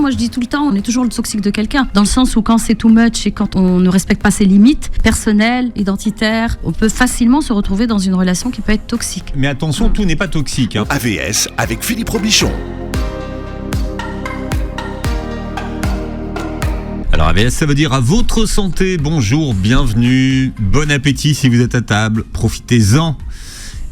Moi, je dis tout le temps, on est toujours le toxique de quelqu'un. Dans le sens où quand c'est too much et quand on ne respecte pas ses limites personnelles, identitaires, on peut facilement se retrouver dans une relation qui peut être toxique. Mais attention, tout n'est pas toxique. AVS avec Philippe Robichon. Alors AVS, ça veut dire à votre santé. Bonjour, bienvenue, bon appétit si vous êtes à table, profitez-en.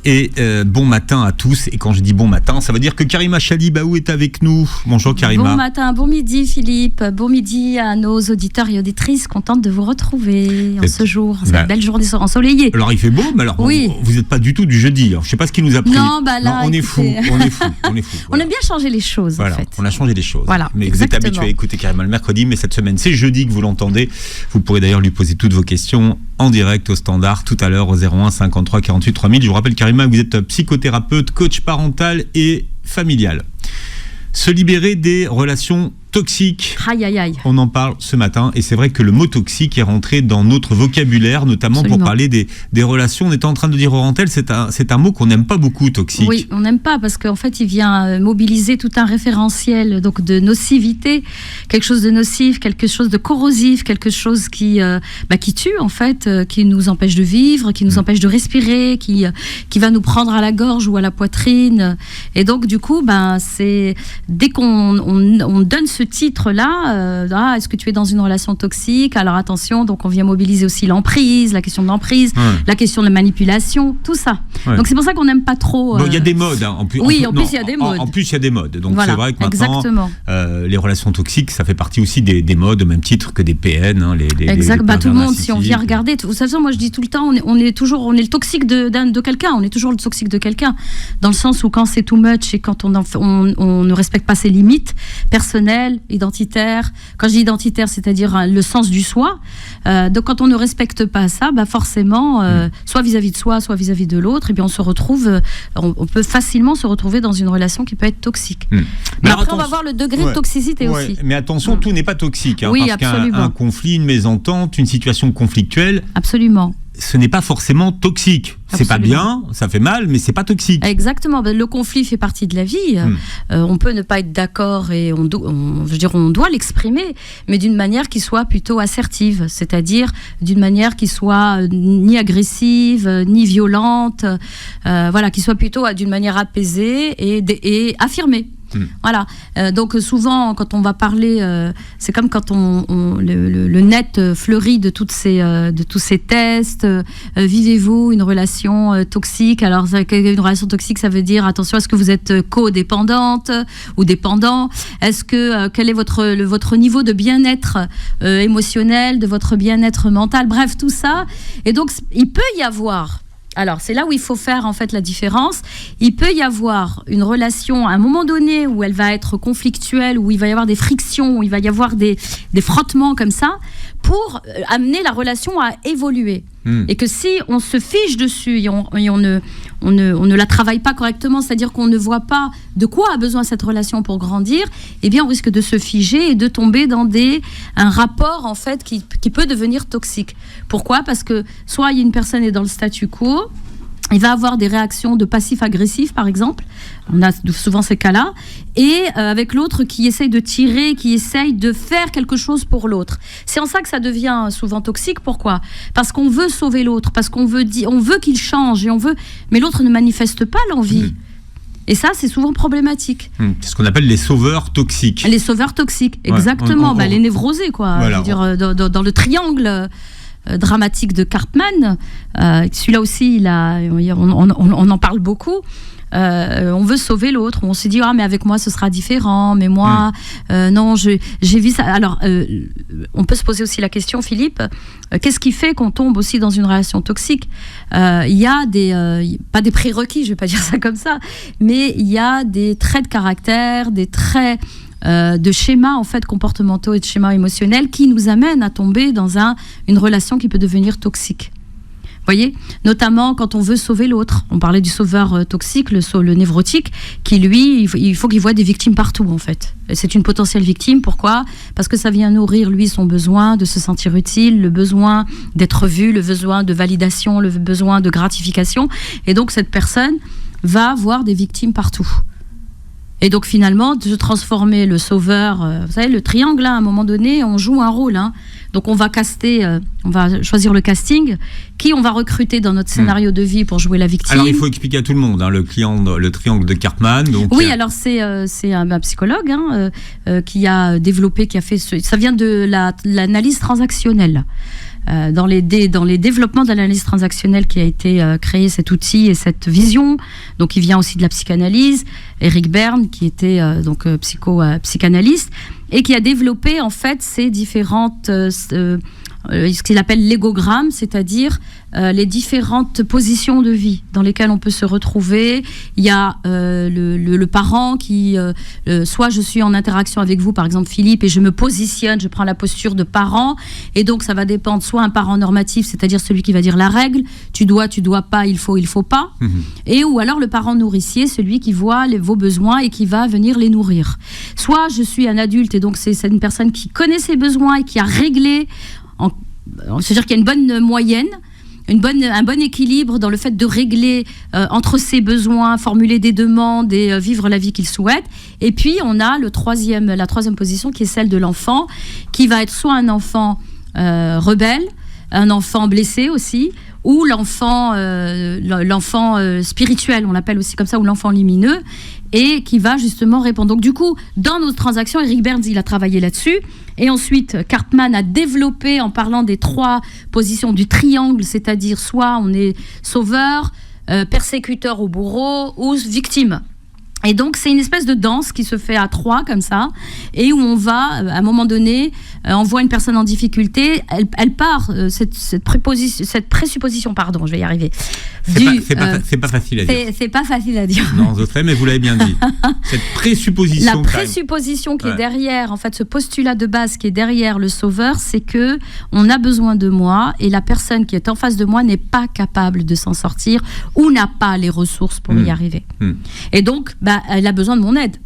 Et bon matin à tous. Et quand je dis bon matin, ça veut dire que Karima Chalibaou est avec nous. Bonjour Karima. Bon matin, bon midi Philippe. Bon midi à nos auditeurs et auditrices. Contente de vous retrouver en ce jour, cette belle journée ensoleillée. Alors il fait beau, mais alors oui. Vous n'êtes pas du tout du jeudi. Alors, je ne sais pas ce qui nous a pris. Non, bah là, on est fou. Voilà. On aime bien changer les choses, voilà, en fait. On a changé les choses. Voilà, mais exactement. Vous êtes habitué à écouter Karima le mercredi, mais cette semaine, c'est jeudi que vous l'entendez. Vous pourrez d'ailleurs lui poser toutes vos questions en direct au standard tout à l'heure au 01 53 48 3000. Je vous rappelle Karima que vous êtes psychothérapeute, coach parental et familial. Se libérer des relations toxiques. Aïe, aïe, aïe. On en parle ce matin et c'est vrai que le mot toxique est rentré dans notre vocabulaire, notamment Absolument. pour parler des relations. On était en train de dire Aurentel, c'est un mot qu'on n'aime pas beaucoup, toxique. Oui, on n'aime pas parce qu'en fait, il vient mobiliser tout un référentiel donc de nocivité, quelque chose de nocif, quelque chose de corrosif, quelque chose qui tue en fait, qui nous empêche de vivre, qui nous empêche de respirer, qui va nous prendre à la gorge ou à la poitrine. Et donc du coup, c'est dès qu'on donne ce titre-là, est-ce que tu es dans une relation toxique? Alors attention, donc on vient mobiliser aussi l'emprise, la question de l'emprise, la question de la manipulation, tout ça. Ouais. Donc c'est pour ça qu'on n'aime pas trop. Bon, il y a des modes. En plus, il y a des modes. En plus, il y a des modes. Donc voilà, c'est vrai que maintenant, les relations toxiques, ça fait partie aussi des modes, au même titre que des PN. Exact. Tout le monde, si on vient regarder, de toute façon, moi je dis tout le temps, on est le toxique de quelqu'un. On est toujours le toxique de quelqu'un. Dans le sens où quand c'est too much et quand on ne respecte pas ses limites personnelles, identitaire. Quand je dis identitaire, c'est-à-dire le sens du soi. Donc quand on ne respecte pas ça, forcément, soit vis-à-vis de soi, soit vis-à-vis de l'autre, et bien on se retrouve, on peut facilement se retrouver dans une relation qui peut être toxique. Mais après, on va voir le degré de toxicité aussi. Mais attention, tout n'est pas toxique. Oui, parce absolument. qu'un conflit, une mésentente, une situation conflictuelle. Absolument. Ce n'est pas forcément toxique. C'est pas bien, ça fait mal, mais c'est pas toxique. Exactement. Le conflit fait partie de la vie. On peut ne pas être d'accord et on doit l'exprimer, mais d'une manière qui soit plutôt assertive, c'est-à-dire d'une manière qui soit ni agressive, ni violente, qui soit plutôt d'une manière apaisée et affirmée. Voilà. Donc souvent, quand on va parler, c'est comme quand le net fleurit de tous ces tests. Vivez-vous une relation toxique? Alors, une relation toxique, ça veut dire attention, est-ce que vous êtes codépendante ou dépendant? Est-ce que quel est votre niveau de bien-être émotionnel, de votre bien-être mental? Bref, tout ça. Et donc, il peut y avoir. Alors, c'est là où il faut faire en fait la différence. Il peut y avoir une relation à un moment donné où elle va être conflictuelle, où il va y avoir des frictions, où il va y avoir des frottements comme ça, pour amener la relation à évoluer. Et que si on se fiche dessus et on ne la travaille pas correctement, c'est-à-dire qu'on ne voit pas de quoi a besoin cette relation pour grandir, eh bien on risque de se figer et de tomber dans un rapport en fait qui peut devenir toxique. Pourquoi ? Parce que soit une personne est dans le statu quo, il va avoir des réactions de passif-agressif, par exemple. On a souvent ces cas-là. Et avec l'autre qui essaye de tirer, qui essaye de faire quelque chose pour l'autre. C'est en ça que ça devient souvent toxique. Pourquoi ? Parce qu'on veut sauver l'autre, parce qu'on veut qu'il change, mais l'autre ne manifeste pas l'envie. Et ça, c'est souvent problématique. C'est ce qu'on appelle les sauveurs toxiques. Les sauveurs toxiques, exactement. Les névrosés, quoi. Voilà, je veux dire, dans le triangle dramatique de Cartman. Celui-là aussi, on en parle beaucoup. On veut sauver l'autre. On se dit mais avec moi ce sera différent. Mais moi, non, j'ai vu ça. Alors, on peut se poser aussi la question, Philippe. Qu'est-ce qui fait qu'on tombe aussi dans une relation toxique ? Il y a pas des prérequis, je vais pas dire ça comme ça, mais il y a des traits de caractère, des traits de schémas en fait comportementaux et de schémas émotionnels qui nous amènent à tomber dans une relation qui peut devenir toxique. Voyez, notamment quand on veut sauver l'autre. On parlait du sauveur toxique, le névrotique, qui lui, il faut qu'il voit des victimes partout en fait. Et c'est une potentielle victime. Pourquoi ? Parce que ça vient nourrir lui son besoin de se sentir utile, le besoin d'être vu, le besoin de validation, le besoin de gratification. Et donc cette personne va voir des victimes partout. Et donc finalement, de transformer le sauveur, vous savez, le triangle, à un moment donné, on joue un rôle. Donc on va on va choisir le casting, qui on va recruter dans notre scénario de vie pour jouer la victime. Alors il faut expliquer à tout le monde, le triangle de Karpman. Donc, oui, alors c'est un psychologue qui a développé, qui a fait ça vient de l'analyse transactionnelle. Dans les développements de l'analyse transactionnelle qui a été créé cet outil et cette vision. Donc il vient aussi de la psychanalyse. Eric Berne, qui était psychanalyste et qui a développé en fait ces différentes ce qu'il appelle l'égogramme, c'est-à-dire les différentes positions de vie dans lesquelles on peut se retrouver. Il y a le parent qui, soit je suis en interaction avec vous, par exemple Philippe, et je me positionne, je prends la posture de parent, et donc ça va dépendre soit un parent normatif, c'est-à-dire celui qui va dire la règle, tu dois pas, il faut pas, et ou alors le parent nourricier, celui qui voit vos besoins et qui va venir les nourrir. Soit je suis un adulte, et donc c'est une personne qui connaît ses besoins et qui a réglé, c'est-à-dire qu'il y a une bonne moyenne, un bon équilibre dans le fait de régler entre ses besoins, formuler des demandes et vivre la vie qu'il souhaite. Et puis on a la troisième position qui est celle de l'enfant, qui va être soit un enfant rebelle, un enfant blessé aussi, ou l'enfant spirituel, on l'appelle aussi comme ça, ou l'enfant lumineux, et qui va justement répondre. Donc du coup, dans nos transactions, Eric Berne, il a travaillé là-dessus. Et ensuite, Karpman a développé en parlant des 3 positions du triangle, c'est-à-dire soit on est sauveur, persécuteur ou bourreau, ou victime. Et donc, c'est une espèce de danse qui se fait à 3 comme ça, et où on va, à un moment donné, on voit une personne en difficulté, elle part, cette présupposition, pardon, je vais y arriver. C'est pas facile à dire. C'est pas facile à dire. Non, Zoé, mais vous l'avez bien dit. Cette présupposition. La présupposition qui est derrière, en fait, ce postulat de base qui est derrière le sauveur, c'est que on a besoin de moi, et la personne qui est en face de moi n'est pas capable de s'en sortir, ou n'a pas les ressources pour y arriver. Et donc, elle a besoin de mon aide.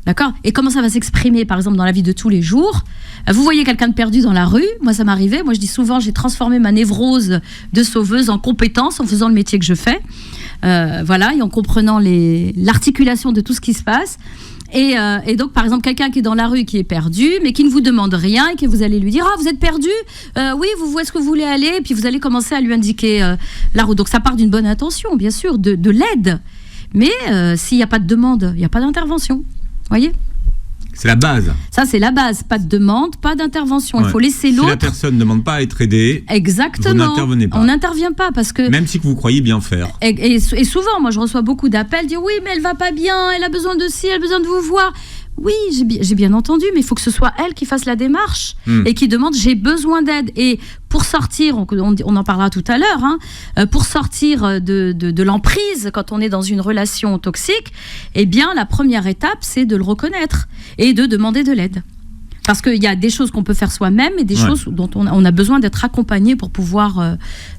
D'accord ? Et comment ça va s'exprimer, par exemple, dans la vie de tous les jours ? Vous voyez quelqu'un de perdu dans la rue, moi ça m'arrivait, moi je dis souvent, j'ai transformé ma névrose de sauveuse en compétence en faisant le métier que je fais, et en comprenant l'articulation de tout ce qui se passe. Et donc, par exemple, quelqu'un qui est dans la rue, qui est perdu, mais qui ne vous demande rien, et que vous allez lui dire « Ah, vous êtes perdu ? Oui, où est-ce que vous voulez aller ?» Et puis vous allez commencer à lui indiquer la route. Donc ça part d'une bonne intention, bien sûr, de l'aide. Mais s'il n'y a pas de demande, il n'y a pas d'intervention. Voyez ? C'est la base. Ça, c'est la base. Pas de demande, pas d'intervention. Il faut laisser l'autre. Si la personne ne demande pas à être aidée, exactement, vous n'intervenez pas. On n'intervient pas parce que... Même si vous croyez bien faire. Et souvent, moi, je reçois beaucoup d'appels, dire oui, mais elle va pas bien, elle a besoin de ci, elle a besoin de vous voir. Oui, j'ai bien entendu, mais il faut que ce soit elle qui fasse la démarche et qui demande j'ai besoin d'aide. Et pour sortir, on en parlera tout à l'heure, pour sortir de l'emprise quand on est dans une relation toxique, eh bien la première étape c'est de le reconnaître et de demander de l'aide. Parce qu'il y a des choses qu'on peut faire soi-même et des choses dont on a besoin d'être accompagné pour pouvoir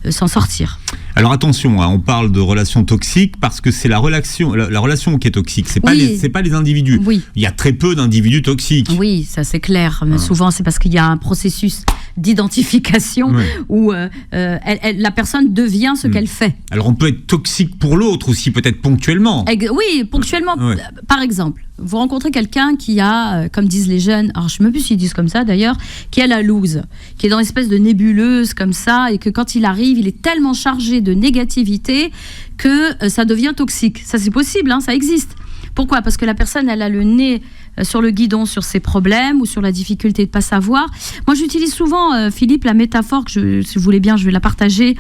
s'en sortir. Alors attention, on parle de relations toxiques parce que c'est la relation qui est toxique. C'est pas les individus. Oui. Il y a très peu d'individus toxiques. Oui, ça c'est clair. Mais souvent c'est parce qu'il y a un processus d'identification où la personne devient ce qu'elle fait. Alors on peut être toxique pour l'autre aussi, peut-être ponctuellement. Oui, ponctuellement. Par exemple, vous rencontrez quelqu'un qui a, comme disent les jeunes, alors je ne sais même plus s'ils disent comme ça d'ailleurs, qui a la loose, qui est dans une espèce de nébuleuse comme ça, et que quand il arrive, il est tellement chargé de négativité que ça devient toxique. Ça c'est possible, ça existe. Pourquoi ? Parce que la personne, elle a le nez sur le guidon, sur ses problèmes ou sur la difficulté de ne pas savoir. Moi, j'utilise souvent, Philippe, la métaphore, si vous voulez bien, je vais la partager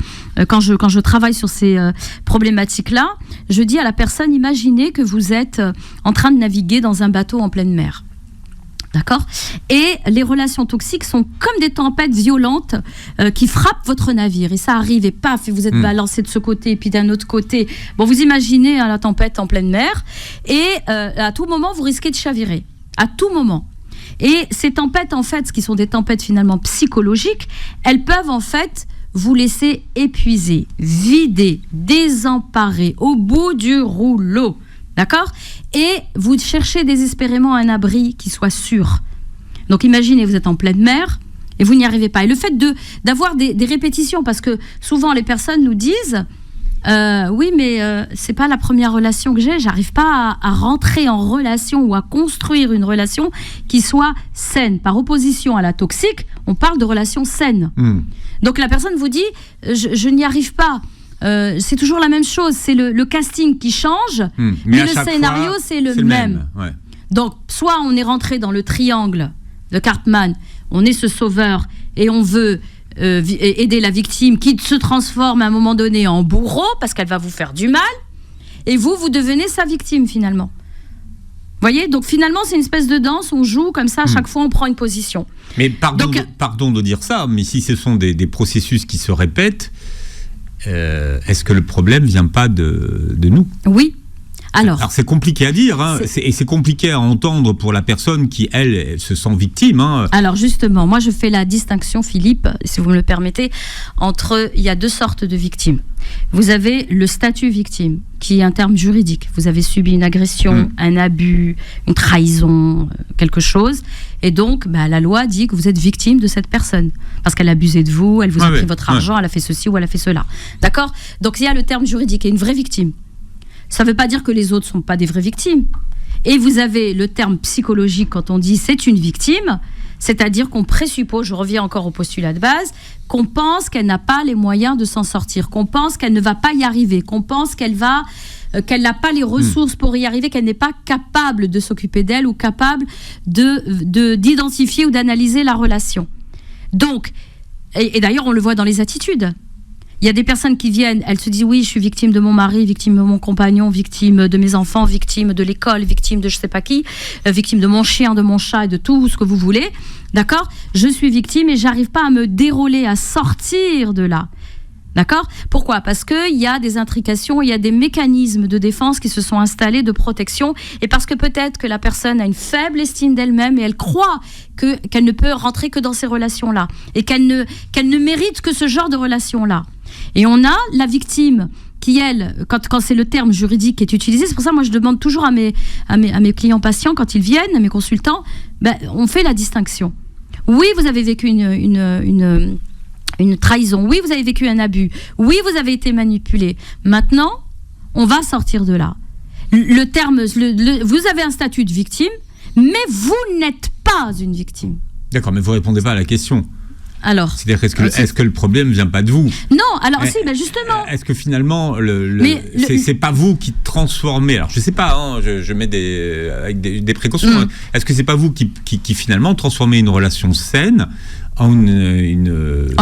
quand je travaille sur ces problématiques-là. Je dis à la personne, imaginez que vous êtes en train de naviguer dans un bateau en pleine mer. D'accord ? Et les relations toxiques sont comme des tempêtes violentes qui frappent votre navire. Et ça arrive et paf, et vous êtes balancé de ce côté et puis d'un autre côté. Bon, vous imaginez la tempête en pleine mer. Et à tout moment, vous risquez de chavirer. À tout moment. Et ces tempêtes, en fait, qui sont des tempêtes finalement psychologiques, elles peuvent en fait vous laisser épuiser, vider, désemparer, au bout du rouleau. D'accord ? Et vous cherchez désespérément un abri qui soit sûr. Donc imaginez, vous êtes en pleine mer et vous n'y arrivez pas. Et le fait d'avoir des répétitions, parce que souvent les personnes nous disent Oui, mais c'est pas la première relation que j'ai. J'arrive pas à rentrer en relation ou à construire une relation qui soit saine. Par opposition à la toxique, on parle de relation saine. Donc la personne vous dit, je n'y arrive pas. C'est toujours la même chose. C'est le casting qui change, mais le scénario, c'est le même. Ouais. Donc, soit on est rentré dans le triangle de Cartman, on est ce sauveur et on veut aider la victime qui se transforme à un moment donné en bourreau parce qu'elle va vous faire du mal, et vous devenez sa victime finalement. Vous voyez, donc finalement c'est une espèce de danse, on joue comme ça, à chaque fois on prend une position. Mais pardon de dire ça, mais si ce sont des processus qui se répètent, est-ce que le problème vient pas de nous ? Oui. Alors c'est compliqué à dire, hein, et c'est compliqué à entendre pour la personne qui, elle se sent victime. Hein. Alors justement, moi je fais la distinction, Philippe, si vous me le permettez, il y a deux sortes de victimes. Vous avez le statut victime, qui est un terme juridique. Vous avez subi une agression, un abus, une trahison, quelque chose, et donc la loi dit que vous êtes victime de cette personne, parce qu'elle a abusé de vous, elle vous a pris votre argent, elle a fait ceci ou elle a fait cela. D'accord ? Donc il y a le terme juridique et une vraie victime. Ça ne veut pas dire que les autres ne sont pas des vraies victimes. Et vous avez le terme psychologique quand on dit c'est une victime, c'est-à-dire qu'on présuppose, je reviens encore au postulat de base, qu'on pense qu'elle n'a pas les moyens de s'en sortir, qu'on pense qu'elle ne va pas y arriver, qu'on pense qu'elle n'a pas les ressources pour y arriver, qu'elle n'est pas capable de s'occuper d'elle ou capable d'identifier ou d'analyser la relation. Donc, et d'ailleurs on le voit dans les attitudes. Il y a des personnes qui viennent, elles se disent oui, je suis victime de mon mari, victime de mon compagnon, victime de mes enfants, victime de l'école, victime de je sais pas qui, victime de mon chien, de mon chat et de tout ce que vous voulez. D'accord ? Je suis victime et j'arrive pas à me dérouler, à sortir de là. D'accord ? Pourquoi ? Parce qu'il y a des intrications, il y a des mécanismes de défense qui se sont installés, de protection, et parce que peut-être que la personne a une faible estime d'elle-même et elle croit qu'elle ne peut rentrer que dans ces relations-là et qu'elle ne mérite que ce genre de relations-là. Et on a la victime qui, elle, quand c'est le terme juridique qui est utilisé, c'est pour ça moi je demande toujours à mes clients patients, quand ils viennent, à mes consultants, on fait la distinction. Oui, vous avez vécu une trahison, oui, vous avez vécu un abus, oui, vous avez été manipulé. Maintenant, on va sortir de là. Le terme, vous avez un statut de victime, mais vous n'êtes pas une victime. D'accord, mais vous ne répondez pas à la question. Alors, c'est-à-dire, est-ce que le problème ne vient pas de vous ? Non, alors justement. Est-ce que finalement, c'est pas vous qui transformez ? Alors, je ne sais pas, hein, je mets avec des précautions. Est-ce que c'est pas vous qui finalement transformez une relation saine en une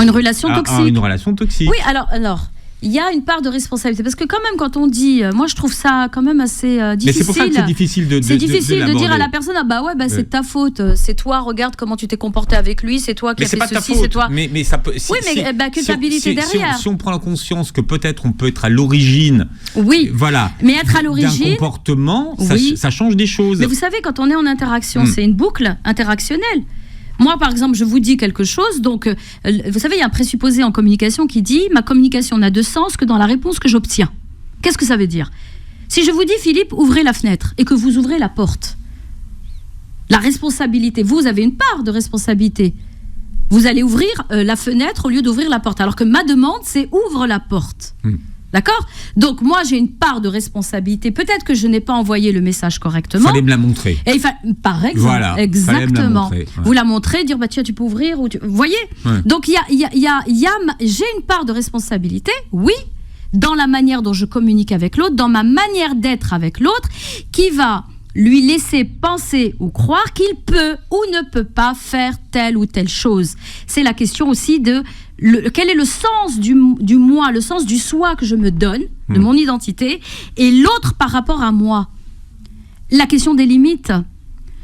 relation toxique ? Une relation toxique. Oui, alors. Il y a une part de responsabilité. Parce que quand même, quand on dit... moi, je trouve ça quand même assez difficile. Mais c'est pour ça que c'est difficile de dire à la personne, c'est de ta faute. C'est toi, regarde comment tu t'es comporté avec lui. C'est toi qui as fait ceci, c'est toi. Mais ça peut... culpabilité derrière. Si on prend la conscience que peut-être on peut être à l'origine... Oui, voilà, mais être à l'origine... d'un comportement, ça change des choses. Mais vous savez, quand on est en interaction, c'est une boucle interactionnelle. Moi, par exemple, je vous dis quelque chose, donc, vous savez, il y a un présupposé en communication qui dit « ma communication n'a de sens que dans la réponse que j'obtiens ». Qu'est-ce que ça veut dire ? Si je vous dis « Philippe, ouvrez la fenêtre » et que vous ouvrez la porte, la responsabilité, vous avez une part de responsabilité. Vous allez ouvrir la fenêtre au lieu d'ouvrir la porte, alors que ma demande, c'est « ouvre la porte ». D'accord ? Donc, moi, j'ai une part de responsabilité. Peut-être que je n'ai pas envoyé le message correctement. Fallait me la montrer. Par exemple, voilà, exactement. Vous la montrer, dire, tiens, tu peux ouvrir. Vous voyez ? Donc, j'ai une part de responsabilité, oui, dans la manière dont je communique avec l'autre, dans ma manière d'être avec l'autre, qui va lui laisser penser ou croire qu'il peut ou ne peut pas faire telle ou telle chose. C'est la question aussi de quel est le sens du moi, le sens du soi que je me donne, de mon identité, et l'autre par rapport à moi. La question des limites.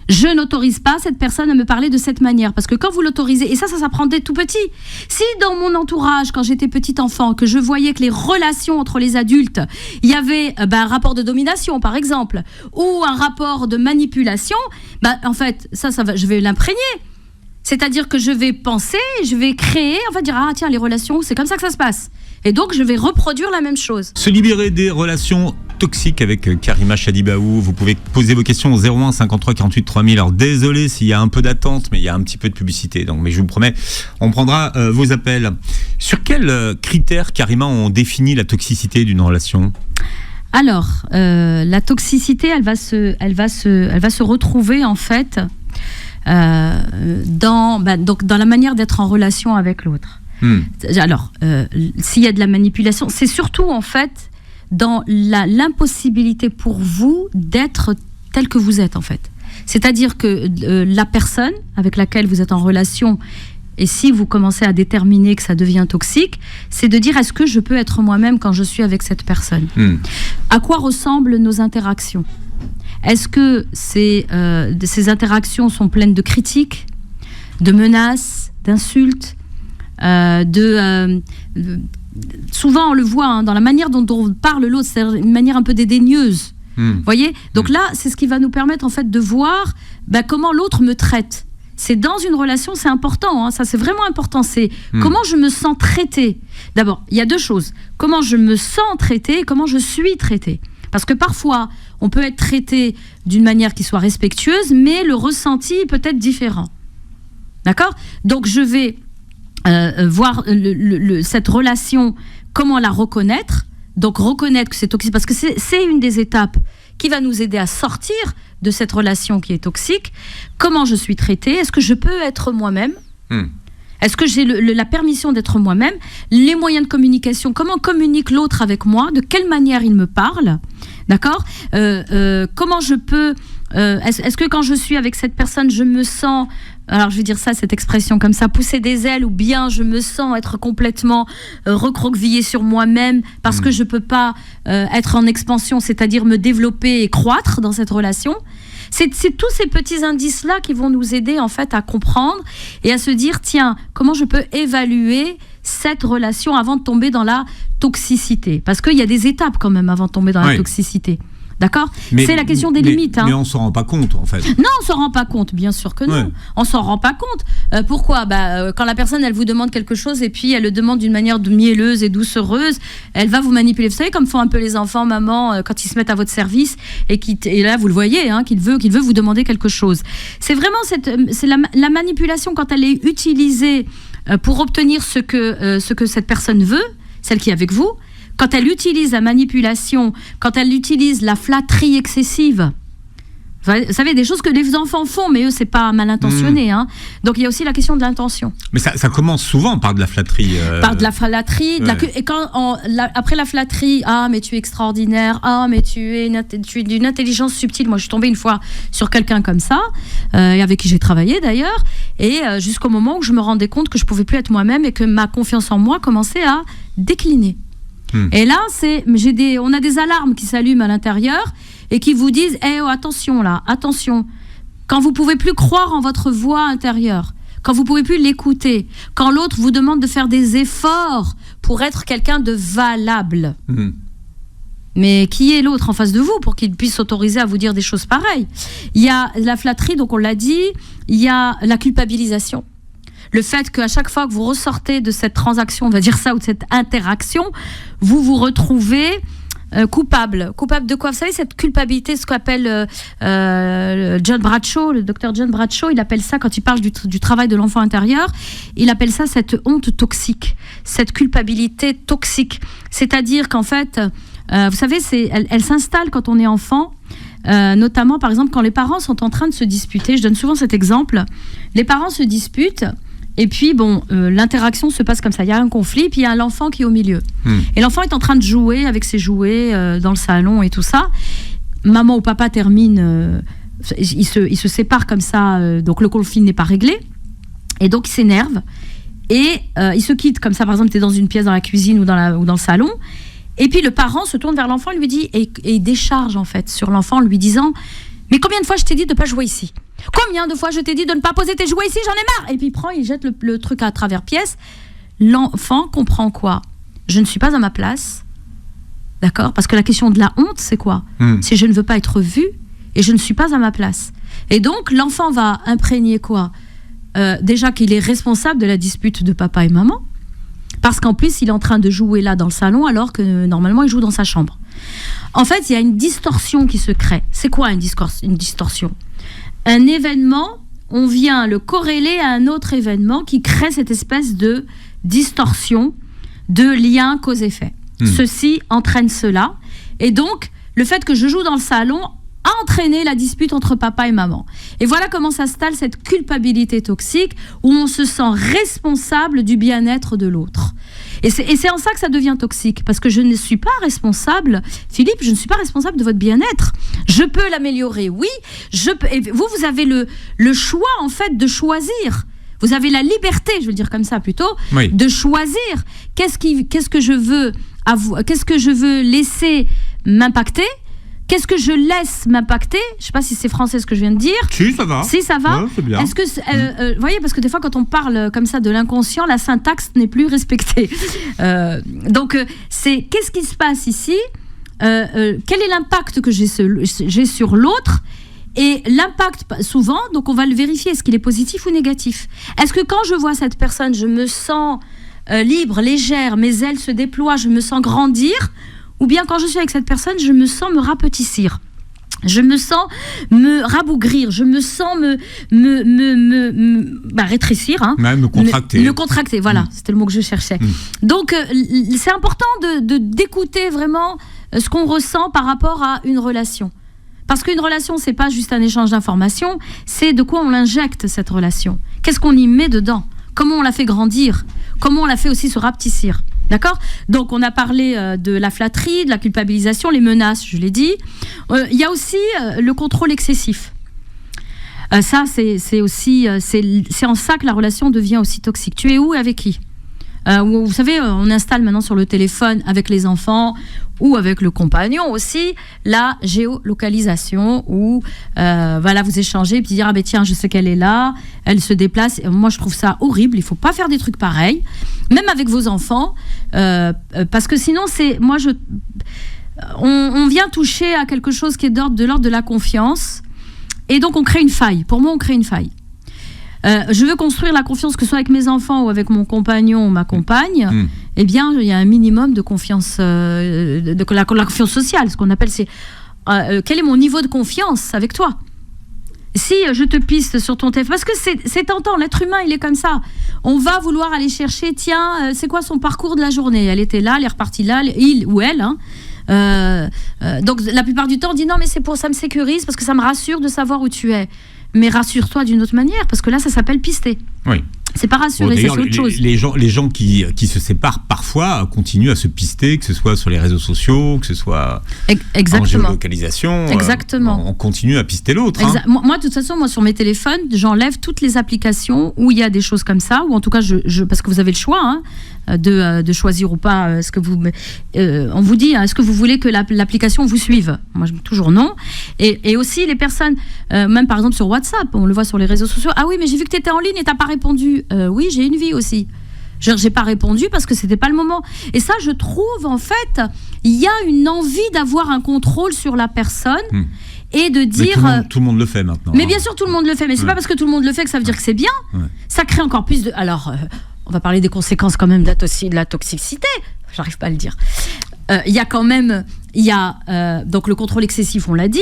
Je n'autorise pas cette personne à me parler de cette manière, parce que quand vous l'autorisez, et ça s'apprend dès tout petit. Si dans mon entourage, quand j'étais petit enfant, que je voyais que les relations entre les adultes, il y avait un rapport de domination, par exemple, ou un rapport de manipulation, en fait, je vais l'imprégner. C'est-à-dire que je vais penser, je vais créer, dire « Ah tiens, les relations, c'est comme ça que ça se passe ». Et donc, je vais reproduire la même chose. Se libérer des relations toxique avec Karima Chadibaou. Vous pouvez poser vos questions au 01 53 48 3000. Alors désolé s'il y a un peu d'attente, mais il y a un petit peu de publicité. Donc, mais je vous promets, on prendra vos appels. Sur quels critères, Karima, on définit la toxicité d'une relation ? Alors, la toxicité, elle va se retrouver en fait dans la manière d'être en relation avec l'autre. Alors, s'il y a de la manipulation, c'est surtout en fait dans l'impossibilité pour vous d'être tel que vous êtes en fait. C'est-à-dire que la personne avec laquelle vous êtes en relation, et si vous commencez à déterminer que ça devient toxique, c'est de dire est-ce que je peux être moi-même quand je suis avec cette personne ? À quoi ressemblent nos interactions ? Est-ce que ces interactions sont pleines de critiques, de menaces, d'insultes, souvent on le voit dans la manière dont on parle l'autre, c'est une manière un peu dédaigneuse. Voyez ? Donc là, c'est ce qui va nous permettre en fait de voir comment l'autre me traite. C'est dans une relation, c'est important, ça c'est vraiment important, c'est comment je me sens traitée. D'abord, il y a deux choses, comment je me sens traitée et comment je suis traitée. Parce que parfois, on peut être traité d'une manière qui soit respectueuse, mais le ressenti peut être différent. D'accord ? Donc je vais voir cette relation, comment la reconnaître. Donc reconnaître que c'est toxique, parce que c'est une des étapes qui va nous aider à sortir de cette relation qui est toxique. Comment je suis traitée ? Est-ce que je peux être moi-même ? Est-ce que j'ai la permission d'être moi-même ? Les moyens de communication, comment communique l'autre avec moi ? De quelle manière il me parle ? D'accord ? Comment je peux... est-ce que quand je suis avec cette personne, je me sens... Alors je vais dire ça, cette expression comme ça, pousser des ailes, ou bien je me sens être complètement recroquevillée sur moi-même parce que je peux pas être en expansion, c'est-à-dire me développer et croître dans cette relation. C'est tous ces petits indices-là qui vont nous aider en fait à comprendre et à se dire tiens, comment je peux évaluer cette relation avant de tomber dans la toxicité, parce qu'il y a des étapes quand même avant de tomber dans la toxicité. D'accord ? C'est la question des limites. Mais on ne s'en rend pas compte, en fait. Non, on ne s'en rend pas compte, bien sûr que non. Ouais. On ne s'en rend pas compte. Pourquoi ? Quand la personne, elle vous demande quelque chose et puis elle le demande d'une manière mielleuse et doucereuse, elle va vous manipuler. Vous savez, comme font un peu les enfants, maman, quand ils se mettent à votre service et là, vous le voyez, qu'il veut vous demander quelque chose. C'est vraiment c'est la manipulation quand elle est utilisée pour obtenir ce que cette personne veut, celle qui est avec vous. Quand elle utilise la manipulation, quand elle utilise la flatterie excessive, vous savez, des choses que les enfants font, mais eux, c'est pas mal intentionné. Donc, il y a aussi la question de l'intention. Mais ça commence souvent par de la flatterie. Par de la flatterie. Et après la flatterie, mais tu es extraordinaire, mais tu es d'une intelligence subtile. Moi, je suis tombée une fois sur quelqu'un comme ça, et avec qui j'ai travaillé d'ailleurs, et jusqu'au moment où je me rendais compte que je pouvais plus être moi-même et que ma confiance en moi commençait à décliner. Et là, on a des alarmes qui s'allument à l'intérieur et qui vous disent attention là, attention. Quand vous pouvez plus croire en votre voix intérieure, quand vous pouvez plus l'écouter, quand l'autre vous demande de faire des efforts pour être quelqu'un de valable. Mais qui est l'autre en face de vous pour qu'il puisse s'autoriser à vous dire des choses pareilles ? Il y a la flatterie, donc on l'a dit, il y a la culpabilisation. Le fait qu'à chaque fois que vous ressortez de cette transaction, on va dire ça, ou de cette interaction, vous vous retrouvez coupable. Coupable de quoi ? Vous savez, cette culpabilité, ce qu'appelle John Bradshaw, le docteur John Bradshaw, il appelle ça, quand il parle du travail de l'enfant intérieur, il appelle ça cette honte toxique, cette culpabilité toxique. C'est-à-dire qu'en fait, vous savez, elle s'installe quand on est enfant, notamment, par exemple, quand les parents sont en train de se disputer. Je donne souvent cet exemple. Les parents se disputent, et puis, l'interaction se passe comme ça. Il y a un conflit, puis il y a l'enfant qui est au milieu. Et l'enfant est en train de jouer avec ses jouets dans le salon et tout ça. Maman ou papa termine, ils se séparent comme ça, donc le conflit n'est pas réglé. Et donc, ils s'énervent. Et ils se quittent comme ça. Par exemple, tu es dans une pièce, dans la cuisine ou dans le salon. Et puis, le parent se tourne vers l'enfant et lui dit, et il décharge en fait sur l'enfant en lui disant « Mais combien de fois je t'ai dit de ne pas jouer ici ? Combien de fois je t'ai dit de ne pas poser tes jouets ici ? J'en ai marre !» Et puis il jette le truc à travers pièce. L'enfant comprend quoi ? Je ne suis pas à ma place. D'accord ? Parce que la question de la honte, c'est quoi ? C'est je ne veux pas être vu et je ne suis pas à ma place. Et donc, l'enfant va imprégner quoi ? Déjà qu'il est responsable de la dispute de papa et maman. Parce qu'en plus, il est en train de jouer là dans le salon alors que normalement, il joue dans sa chambre. En fait, il y a une distorsion qui se crée. C'est quoi une distorsion ? Un événement, on vient le corréler à un autre événement qui crée cette espèce de distorsion de lien cause-effet. Ceci entraîne cela. Et donc, le fait que je joue dans le salon a entraîné la dispute entre papa et maman. Et voilà comment s'installe cette culpabilité toxique où on se sent responsable du bien-être de l'autre. Et c'est en ça que ça devient toxique, parce que je ne suis pas responsable, Philippe, je ne suis pas responsable de votre bien-être. Je peux l'améliorer, oui. Et vous avez le choix, en fait, de choisir. Vous avez la liberté, je veux le dire comme ça plutôt, oui, de choisir qu'est-ce que je veux laisser m'impacter. Qu'est-ce que je laisse m'impacter ? Je ne sais pas si c'est français ce que je viens de dire. Si, ça va. Si, ça va. Ouais, c'est bien. Est-ce que, vous voyez, parce que des fois, quand on parle comme ça de l'inconscient, la syntaxe n'est plus respectée. Donc, qu'est-ce qui se passe ici ? Quel est l'impact que j'ai sur l'autre ? Et l'impact, souvent, donc on va le vérifier, est-ce qu'il est positif ou négatif ? Est-ce que quand je vois cette personne, je me sens libre, légère, mes ailes se déploient, je me sens grandir ? Ou bien quand je suis avec cette personne, je me sens me rapetissir. Je me sens me rabougrir. Je me sens rétrécir. Hein, me contracter. Me contracter, voilà. C'était le mot que je cherchais. Donc, c'est important d'écouter vraiment ce qu'on ressent par rapport à une relation. Parce qu'une relation, c'est pas juste un échange d'informations, c'est de quoi on l'injecte, cette relation. Qu'est-ce qu'on y met dedans ? Comment on la fait grandir ? Comment on la fait aussi se rapetissir ? D'accord ? Donc, on a parlé de la flatterie, de la culpabilisation, les menaces, je l'ai dit. Il y a aussi le contrôle excessif. Ça, c'est aussi, c'est en ça que la relation devient aussi toxique. Tu es où et avec qui ? Vous savez, on installe maintenant sur le téléphone avec les enfants ou avec le compagnon aussi la géolocalisation où voilà, vous échangez et puis dire ah ben tiens, je sais qu'elle est là, elle se déplace. Moi je trouve ça horrible, il faut pas faire des trucs pareils, même avec vos enfants, parce que sinon on vient toucher à quelque chose qui est de l'ordre de la confiance, et donc on crée une faille. Pour moi, on crée une faille. Je veux construire la confiance, que ce soit avec mes enfants ou avec mon compagnon ou ma compagne, eh bien, il y a un minimum de confiance, la confiance sociale, ce qu'on appelle, c'est quel est mon niveau de confiance avec toi ? Si je te piste sur ton téléphone, parce que c'est tentant, l'être humain, il est comme ça. On va vouloir aller chercher, tiens, c'est quoi son parcours de la journée ? Elle était là, elle est repartie là, il ou elle, hein. Donc, la plupart du temps, on dit non, mais ça me sécurise, parce que ça me rassure de savoir où tu es. Mais rassure-toi d'une autre manière, parce que là, ça s'appelle pister. Oui. C'est pas rassurer, c'est autre chose. Les gens qui se séparent parfois continuent à se pister, que ce soit sur les réseaux sociaux, que ce soit en géolocalisation. Exactement. On continue à pister l'autre. Moi, de toute façon, sur mes téléphones, j'enlève toutes les applications où il y a des choses comme ça, ou en tout cas, parce que vous avez le choix de choisir ou pas ce que vous... on vous dit, est-ce que vous voulez que l'application vous suive ? Moi, je dis toujours non. Et aussi, les personnes, même par exemple sur WhatsApp, on le voit sur les réseaux sociaux, ah oui, mais j'ai vu que tu étais en ligne et tu n'as pas répondu. Oui, j'ai une vie aussi. J'ai pas répondu parce que c'était pas le moment. Et ça, je trouve, en fait, il y a une envie d'avoir un contrôle sur la personne et de dire... Tout le monde le fait maintenant. Mais bien sûr, tout le monde le fait. Mais c'est pas parce que tout le monde le fait que ça veut dire que c'est bien. Ça crée encore plus de... Alors, on va parler des conséquences quand même de la toxicité. J'arrive pas à le dire. Il y a quand même... donc le contrôle excessif, on l'a dit,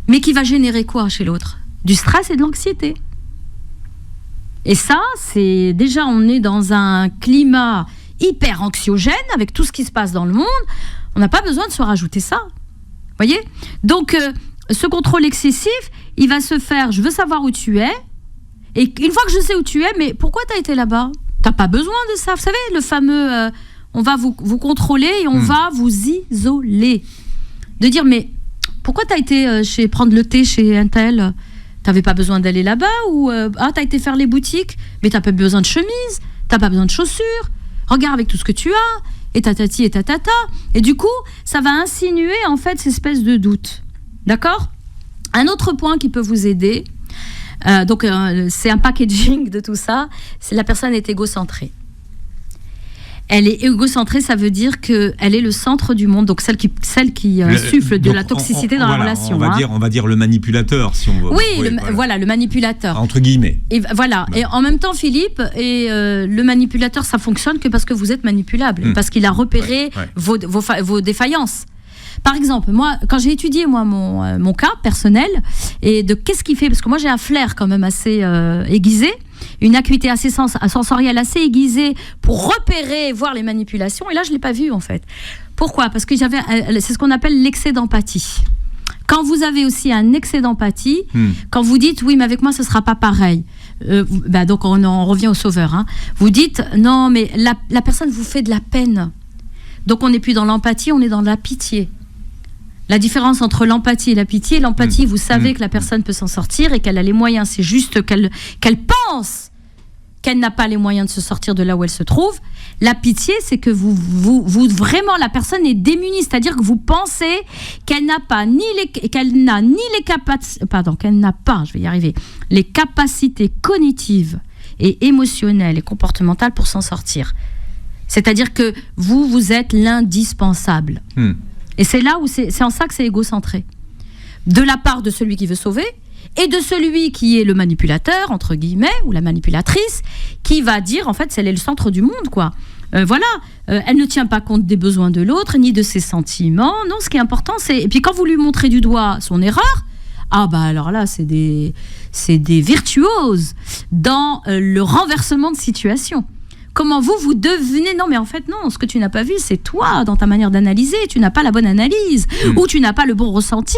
mais qui va générer quoi chez l'autre ? Du stress et de l'anxiété. Et ça, c'est déjà, on est dans un climat hyper anxiogène avec tout ce qui se passe dans le monde. On n'a pas besoin de se rajouter ça. Vous voyez ? Donc, ce contrôle excessif, il va se faire, je veux savoir où tu es. Et une fois que je sais où tu es, mais pourquoi tu as été là-bas ? Tu n'as pas besoin de ça. Vous savez, le fameux, on va vous contrôler et on va vous isoler. De dire, mais pourquoi tu as été prendre le thé chez un tel ? T'avais pas besoin d'aller là-bas ou t'as été faire les boutiques, mais t'as pas besoin de chemise, t'as pas besoin de chaussures. Regarde avec tout ce que tu as et tatati et tatata. Et du coup, ça va insinuer en fait cette espèce de doute. D'accord ? Un autre point qui peut vous aider, c'est un packaging de tout ça. C'est la personne est égocentrée. Elle est égocentrée, ça veut dire qu'elle est le centre du monde, donc celle qui insuffle de la toxicité dans la relation. On va dire le manipulateur, si on veut. Oui, voilà, le manipulateur. Entre guillemets. Et voilà. Et en même temps, Philippe, le manipulateur, ça fonctionne que parce que vous êtes manipulable, parce qu'il a repéré vos défaillances. Par exemple, moi, quand j'ai étudié mon cas personnel, et de qu'est-ce qui fait, parce que moi j'ai un flair quand même assez aiguisé, une acuité assez sensorielle assez aiguisée pour repérer et voir les manipulations, et là je ne l'ai pas vu en fait. Pourquoi ? Parce que c'est ce qu'on appelle l'excès d'empathie. Quand vous avez aussi un excès d'empathie, quand vous dites oui mais avec moi ce ne sera pas pareil, donc on revient au sauveur, hein. Vous dites non mais la personne vous fait de la peine, donc on n'est plus dans l'empathie, on est dans la pitié. La différence entre l'empathie et la pitié, l'empathie vous savez que la personne peut s'en sortir et qu'elle a les moyens, c'est juste qu'elle pense qu'elle n'a pas les moyens de se sortir de là où elle se trouve. La pitié, c'est que vous vraiment la personne est démunie, c'est-à-dire que vous pensez qu'elle n'a pas les capacités cognitives et émotionnelles et comportementales pour s'en sortir. C'est-à-dire que vous êtes l'indispensable. Et c'est là où c'est en ça que c'est égocentré. De la part de celui qui veut sauver et de celui qui est le manipulateur, entre guillemets, ou la manipulatrice, qui va dire, en fait, elle est le centre du monde, quoi. Elle ne tient pas compte des besoins de l'autre, ni de ses sentiments. Non, ce qui est important, c'est... Et puis quand vous lui montrez du doigt son erreur, alors là, c'est des virtuoses dans le renversement de situation. Comment vous devenez... Non, mais en fait, non, ce que tu n'as pas vu, c'est toi, dans ta manière d'analyser. Tu n'as pas la bonne analyse, ou tu n'as pas le bon ressenti,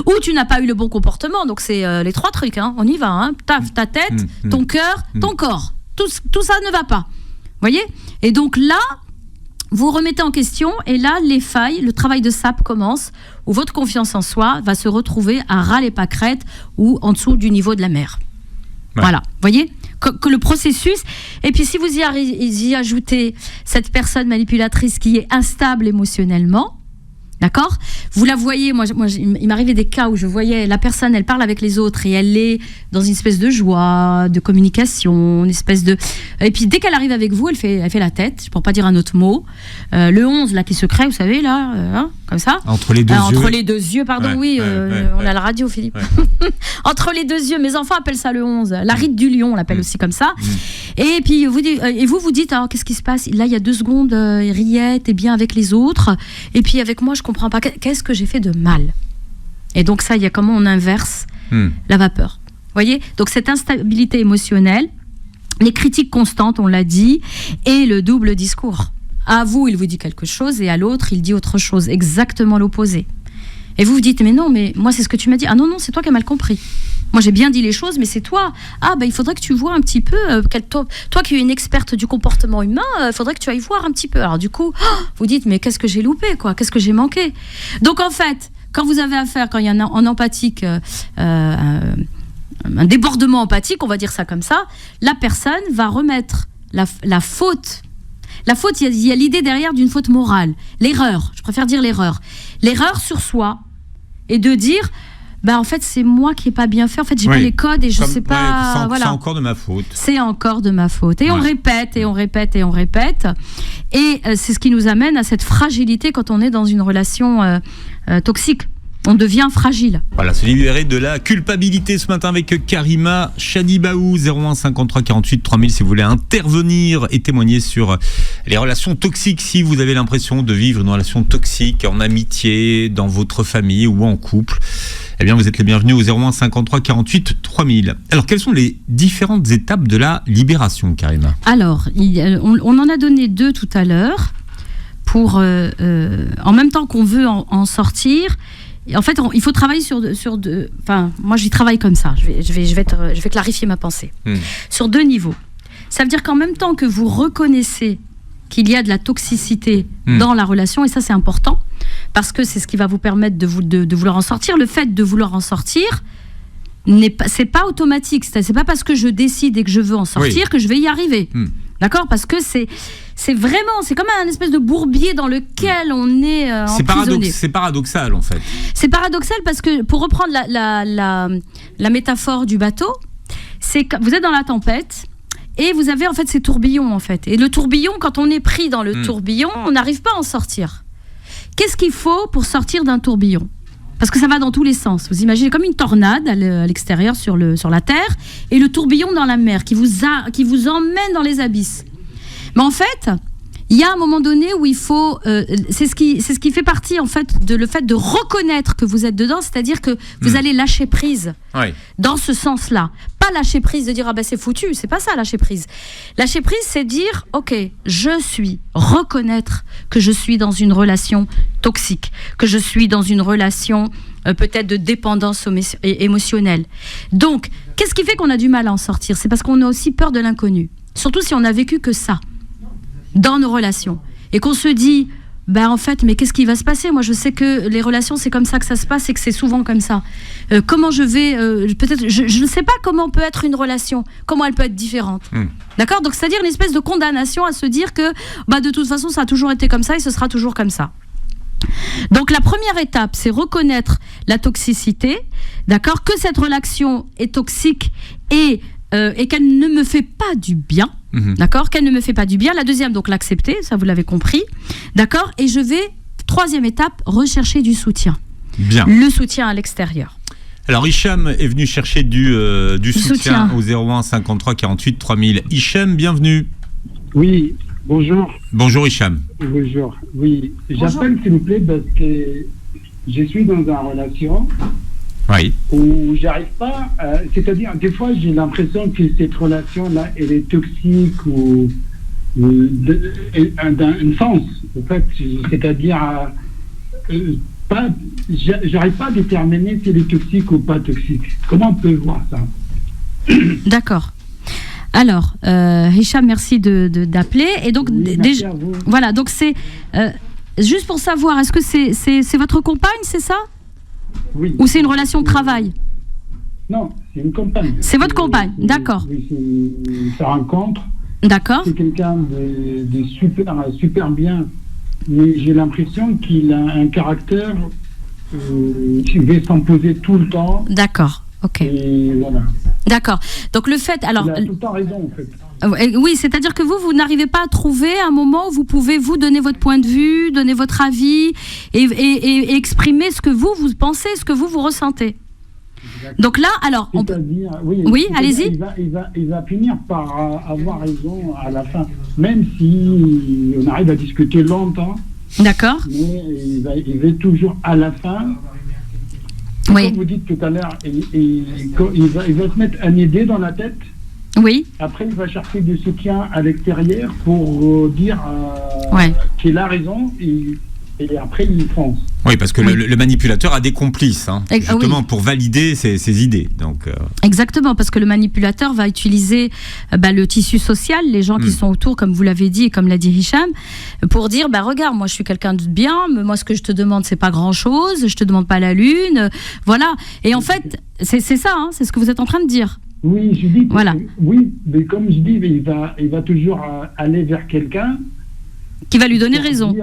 ou tu n'as pas eu le bon comportement. Donc, c'est les 3 trucs, hein. On y va, hein. Ta tête, ton cœur, ton corps. Tout ça ne va pas. Vous voyez ? Et donc là, vous remettez en question, et là, les failles, le travail de sape commence, où votre confiance en soi va se retrouver à ras les pâquerettes, ou en dessous du niveau de la mer. Ouais. Voilà, vous voyez ? Que le processus, et puis si vous y ajoutez cette personne manipulatrice qui est instable émotionnellement, d'accord ? Vous la voyez, moi il m'arrivait des cas où je voyais la personne, elle parle avec les autres et elle est dans une espèce de joie, de communication, une espèce de... Et puis dès qu'elle arrive avec vous, elle fait la tête, pour pas dire un autre mot. Le 11 là qui se crée, vous savez là, comme ça. Entre les deux yeux. Entre les deux yeux, pardon, on a la radio, Philippe. Ouais. Entre les deux yeux, mes enfants appellent ça le 11. La ride du lion, on l'appelle aussi comme ça. Et puis vous dites, alors qu'est-ce qui se passe ? Là, il y a 2 secondes, il riait, t'es bien avec les autres. Et puis avec moi, je comprends pas. Qu'est-ce que j'ai fait de mal ? Et donc ça, il y a comment on inverse la vapeur. Vous voyez ? Donc cette instabilité émotionnelle, les critiques constantes, on l'a dit, et le double discours. À vous, il vous dit quelque chose, et à l'autre, il dit autre chose, exactement l'opposé. Et vous vous dites, mais non, mais moi, c'est ce que tu m'as dit. Ah non, c'est toi qui as mal compris. Moi, j'ai bien dit les choses, mais c'est toi. Il faudrait que tu vois un petit peu, toi qui es une experte du comportement humain, il faudrait que tu ailles voir un petit peu. Alors du coup, vous dites, mais qu'est-ce que j'ai loupé, quoi ? Qu'est-ce que j'ai manqué ? Donc en fait, quand vous avez affaire, quand il y a en empathique, un débordement empathique, on va dire ça comme ça, la personne va remettre la faute. La faute, il y a l'idée derrière d'une faute morale. L'erreur, je préfère dire l'erreur. L'erreur sur soi, et de dire, en fait, c'est moi qui n'ai pas bien fait. En fait, j'ai pas les codes et je sais pas... C'est encore de ma faute. C'est encore de ma faute. Et on répète, et on répète, et on répète. Et c'est ce qui nous amène à cette fragilité quand on est dans une relation toxique. On devient fragile. Voilà, se libérer de la culpabilité ce matin avec Karima Chadibaou, 01 53 48 3000 si vous voulez intervenir et témoigner sur les relations toxiques. Si vous avez l'impression de vivre une relation toxique en amitié, dans votre famille ou en couple, eh bien vous êtes les bienvenus au 01 53 48 3000. Alors quelles sont les différentes étapes de la libération, Karima ? Alors, on en a donné 2 tout à l'heure pour, en même temps qu'on veut en sortir. En fait, il faut travailler sur deux. Enfin, moi, j'y travaille comme ça. Je vais clarifier ma pensée. Sur 2 niveaux. Ça veut dire qu'en même temps que vous reconnaissez qu'il y a de la toxicité dans la relation, et ça, c'est important, parce que c'est ce qui va vous permettre de vouloir en sortir. Le fait de vouloir en sortir, c'est pas automatique. C'est pas parce que je décide et que je veux en sortir que je vais y arriver. D'accord ? Parce que c'est comme un espèce de bourbier dans lequel on est emprisonné. C'est paradoxal, en fait. C'est paradoxal parce que, pour reprendre la métaphore du bateau, c'est que vous êtes dans la tempête et vous avez en fait ces tourbillons, en fait. Et le tourbillon, quand on est pris dans le tourbillon, on n'arrive pas à en sortir. Qu'est-ce qu'il faut pour sortir d'un tourbillon ? Parce que ça va dans tous les sens. Vous imaginez comme une tornade à l'extérieur sur la terre et le tourbillon dans la mer qui vous emmène dans les abysses. Mais en fait, il y a un moment donné où il faut, c'est ce qui fait partie en fait le fait de reconnaître que vous êtes dedans, c'est-à-dire que vous allez lâcher prise dans ce sens-là. Pas lâcher prise de dire ah ben c'est foutu, c'est pas ça lâcher prise. Lâcher prise, c'est dire ok, reconnaître que je suis dans une relation toxique, que je suis dans une relation peut-être de dépendance émotionnelle. Donc, qu'est-ce qui fait qu'on a du mal à en sortir ? C'est parce qu'on a aussi peur de l'inconnu. Surtout si on n'a vécu que ça dans nos relations et qu'on se dit en fait mais qu'est-ce qui va se passer ? Moi je sais que les relations c'est comme ça que ça se passe et que c'est souvent comme ça. Comment je vais peut-être je ne sais pas comment peut être une relation, comment elle peut être différente. D'accord ? Donc c'est-à-dire une espèce de condamnation à se dire que de toute façon ça a toujours été comme ça et ce sera toujours comme ça. Donc la première étape, c'est reconnaître la toxicité, d'accord ? Que cette relation est toxique et qu'elle ne me fait pas du bien, d'accord ? Qu'elle ne me fait pas du bien. La deuxième, donc l'accepter, ça vous l'avez compris, d'accord ? Et je vais, troisième étape, rechercher du soutien. Bien. Le soutien à l'extérieur. Alors Hicham est venu chercher du soutien au 01 53 48 3000. Hicham, bienvenue. Oui, bonjour. Bonjour Hicham. Bonjour, oui. J'appelle s'il vous plaît parce que je suis dans une relation où j'arrive pas, c'est-à-dire des fois j'ai l'impression que cette relation-là, elle est toxique ou dans un sens, en fait, c'est-à-dire j'arrive pas à déterminer si elle est toxique ou pas toxique. Comment on peut voir ça ? D'accord. Alors, Hicham, merci d'appeler. Et donc, déjà, voilà, donc c'est juste pour savoir, est-ce que c'est votre compagne, c'est ça ? Oui. Ou c'est une relation de travail ? Non, c'est une compagne. C'est votre compagne, d'accord. Oui, c'est une rencontre. D'accord. C'est quelqu'un de super bien, mais j'ai l'impression qu'il a un caractère qui veut s'imposer tout le temps. D'accord, ok. Et voilà. D'accord. Donc le fait, alors. Il a tout le temps raison, en fait. Oui, c'est-à-dire que vous n'arrivez pas à trouver un moment où vous pouvez vous donner votre point de vue, donner votre avis et exprimer ce que vous pensez, ce que vous ressentez. Exactement. Donc là, alors, oui, allez-y. Il va finir par avoir raison à la fin, même si on arrive à discuter longtemps. D'accord. Mais il va toujours à la fin. Oui. Comme vous dites tout à l'heure, il va se mettre une idée dans la tête. Oui. Après, il va chercher du soutien à l'extérieur pour dire qu'il a raison et après, il fonce. Oui, parce que le manipulateur a des complices, justement pour valider ses idées. Donc, Exactement, parce que le manipulateur va utiliser le tissu social, les gens qui sont autour, comme vous l'avez dit et comme l'a dit Hicham, pour dire regarde, moi je suis quelqu'un de bien, mais moi ce que je te demande c'est pas grand-chose, je te demande pas la lune, voilà. Et en fait, c'est ça, c'est ce que vous êtes en train de dire. Oui, je dis. Voilà. Oui, mais comme je dis, il va toujours aller vers quelqu'un qui va lui donner raison.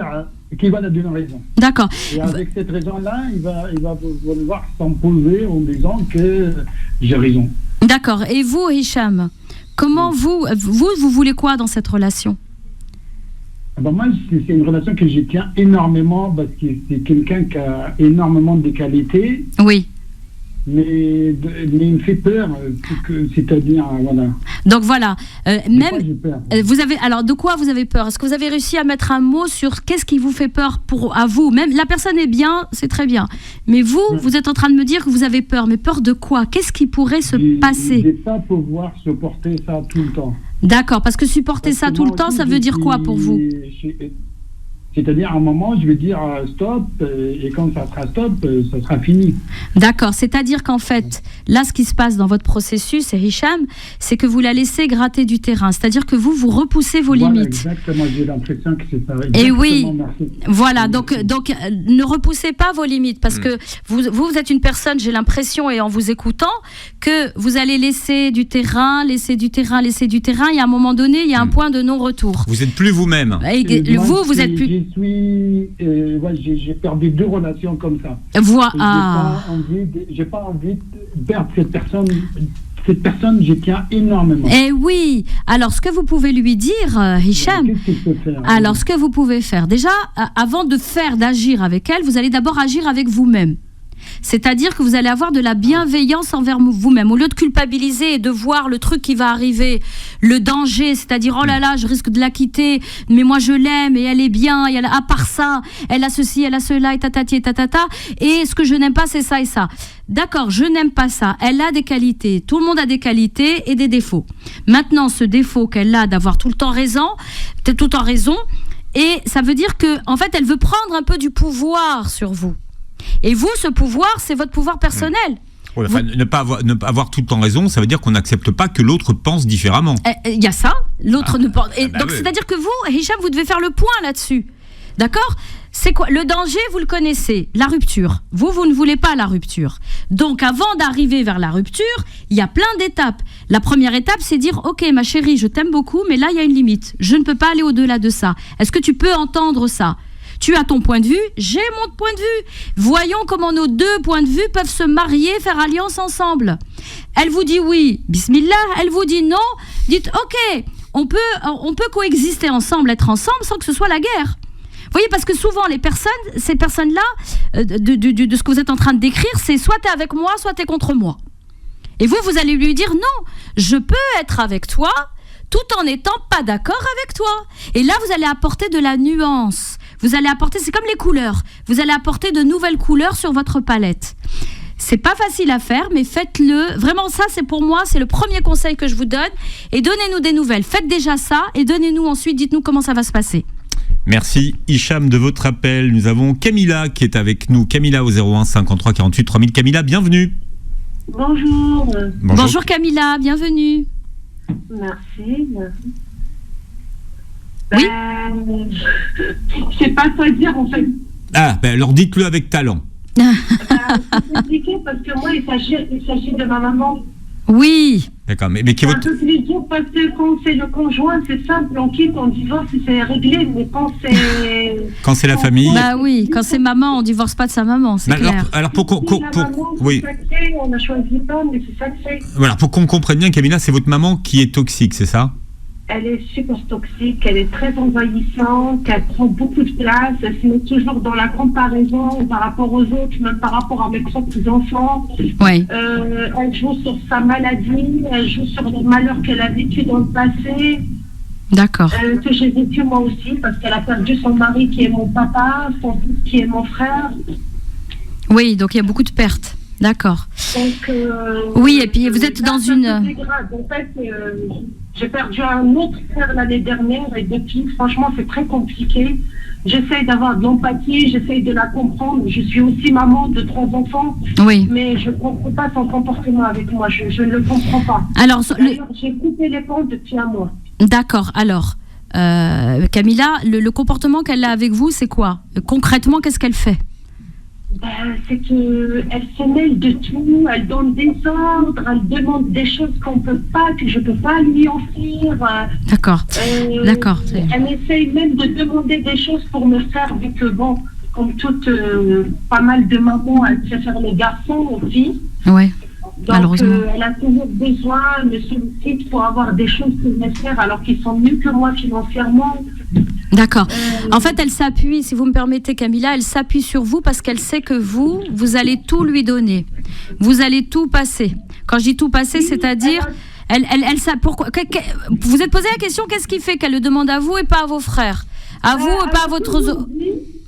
Qui va lui donner raison. D'accord. Et avec cette raison-là, il va vouloir s'imposer en disant que j'ai raison. D'accord. Et vous, Hicham, comment vous voulez quoi dans cette relation ? Moi, c'est une relation que je tiens énormément parce que c'est quelqu'un qui a énormément de qualités. Oui. Mais il me fait peur, c'est-à-dire, voilà. Donc voilà, j'ai peur. Vous avez, alors de quoi vous avez peur ? Est-ce que vous avez réussi à mettre un mot sur qu'est-ce qui vous fait peur à vous ? Même la personne est bien, c'est très bien. Mais vous êtes en train de me dire que vous avez peur. Mais peur de quoi ? Qu'est-ce qui pourrait se passer ? Je ne vais pas pouvoir supporter ça tout le temps. D'accord, parce que supporter ça tout le temps, ça veut dire quoi pour vous ? C'est-à-dire, à un moment, je vais dire stop, et quand ça sera stop, ça sera fini. D'accord, c'est-à-dire qu'en fait, là, ce qui se passe dans votre processus, et Hicham, c'est que vous la laissez gratter du terrain. C'est-à-dire que vous repoussez vos limites. Exactement, j'ai l'impression que c'est ça. Et oui, merci. Voilà, donc ne repoussez pas vos limites, parce que vous êtes une personne, j'ai l'impression, et en vous écoutant, que vous allez laisser du terrain, et à un moment donné, il y a un point de non-retour. Vous n'êtes plus vous-même. Vous êtes plus... J'ai perdu 2 relations comme ça. Voilà. J'ai pas envie de perdre cette personne. Cette personne, je tiens énormément. Eh oui. Alors, ce que vous pouvez lui dire, Hicham. Qu'est-ce que je peux faire ? Alors, ce que vous pouvez faire, déjà, avant d'agir avec elle, vous allez d'abord agir avec vous-même. C'est-à-dire que vous allez avoir de la bienveillance envers vous-même. Au lieu de culpabiliser et de voir le truc qui va arriver, le danger, c'est-à-dire oh là là, je risque de la quitter, mais moi je l'aime et elle est bien, et à part ça, elle a ceci, elle a cela, et tatati et tatata, et ce que je n'aime pas, c'est ça et ça. D'accord, je n'aime pas ça. Elle a des qualités. Tout le monde a des qualités et des défauts. Maintenant, ce défaut qu'elle a d'avoir tout le temps raison, et ça veut dire que, en fait, elle veut prendre un peu du pouvoir sur vous. Et vous, ce pouvoir, c'est votre pouvoir personnel. Ouais, enfin, ne pas avoir tout le temps raison, ça veut dire qu'on n'accepte pas que l'autre pense différemment. Il y a ça, l'autre ne pense. Donc, oui. c'est-à-dire que vous, Hicham, vous devez faire le point là-dessus. D'accord ? C'est quoi ? Le danger, vous le connaissez, la rupture. Vous ne voulez pas la rupture. Donc, avant d'arriver vers la rupture, il y a plein d'étapes. La première étape, c'est dire, ok, ma chérie, je t'aime beaucoup, mais là, il y a une limite. Je ne peux pas aller au-delà de ça. Est-ce que tu peux entendre ça ? Tu as ton point de vue, j'ai mon point de vue. Voyons comment nos deux points de vue peuvent se marier, faire alliance ensemble. Elle vous dit oui, bismillah. Elle vous dit non, dites ok, on peut coexister ensemble, être ensemble sans que ce soit la guerre. Vous voyez, parce que souvent, ces personnes-là, de ce que vous êtes en train de décrire, c'est soit tu es avec moi, soit tu es contre moi. Et vous allez lui dire non, je peux être avec toi tout en n'étant pas d'accord avec toi. Et là, vous allez apporter de la nuance. Vous allez apporter, c'est comme les couleurs, vous allez apporter de nouvelles couleurs sur votre palette. C'est pas facile à faire, mais faites-le. Vraiment, ça, c'est pour moi, c'est le premier conseil que je vous donne. Et donnez-nous des nouvelles. Faites déjà ça et donnez-nous ensuite, dites-nous comment ça va se passer. Merci Hicham de votre appel. Nous avons Camilla qui est avec nous. Camilla au 01 53 48 3000. Camilla, bienvenue. Bonjour. Bonjour Camilla, bienvenue. Merci. Oui. Je sais pas quoi dire en fait. Ah, alors dites-le avec talent. C'est compliqué parce que moi, il s'agit de ma maman. Oui. D'accord, mais qui est votre... Un peu plus dur parce que quand c'est le conjoint, c'est simple, on quitte, on divorce, c'est réglé, mais quand c'est... Quand c'est la famille... Bah oui, quand c'est maman, on divorce pas de sa maman, c'est clair. Alors pour oui. On a choisi pas, mais c'est ça que c'est. Voilà, pour qu'on comprenne bien, Camilla, c'est votre maman qui est toxique, c'est ça ? Elle est super toxique, elle est très envahissante, elle prend beaucoup de place, elle se met toujours dans la comparaison par rapport aux autres, même par rapport à mes propres enfants. Oui. Elle joue sur sa maladie, elle joue sur les malheurs qu'elle a vécu dans le passé. D'accord. Que j'ai vécu moi aussi, parce qu'elle a perdu son mari qui est mon papa, son fils qui est mon frère. Oui, donc il y a beaucoup de pertes. D'accord. Donc, oui, et puis vous êtes dans une... En fait, j'ai perdu un autre frère l'année dernière et depuis, franchement, c'est très compliqué. J'essaye d'avoir de l'empathie, j'essaye de la comprendre. Je suis aussi maman de 3 enfants, oui. Mais je ne comprends pas son comportement avec moi. Je ne le comprends pas. Alors, j'ai coupé les ponts depuis un mois. D'accord. Alors, Camilla, le comportement qu'elle a avec vous, c'est quoi ? Concrètement, qu'est-ce qu'elle fait ? C'est qu'elle se mêle de tout, elle donne des ordres, elle demande des choses qu'on peut pas, que je peux pas lui offrir. D'accord. D'accord. Elle essaye même de demander des choses pour me faire, vu que bon, comme toute pas mal de mamans, elle préfère les garçons aussi. Ouais. Donc elle a toujours besoin, me sollicite pour avoir des choses pour me faire, alors qu'ils sont mieux que moi financièrement. D'accord. En fait, elle s'appuie, si vous me permettez Camilla, elle s'appuie sur vous parce qu'elle sait que vous allez tout lui donner. Vous allez tout passer. Quand je dis tout passer, oui, c'est-à-dire... pourquoi, vous êtes posé la question, qu'est-ce qui fait qu'elle le demande à vous et pas à vos frères ? À vous et pas à votre...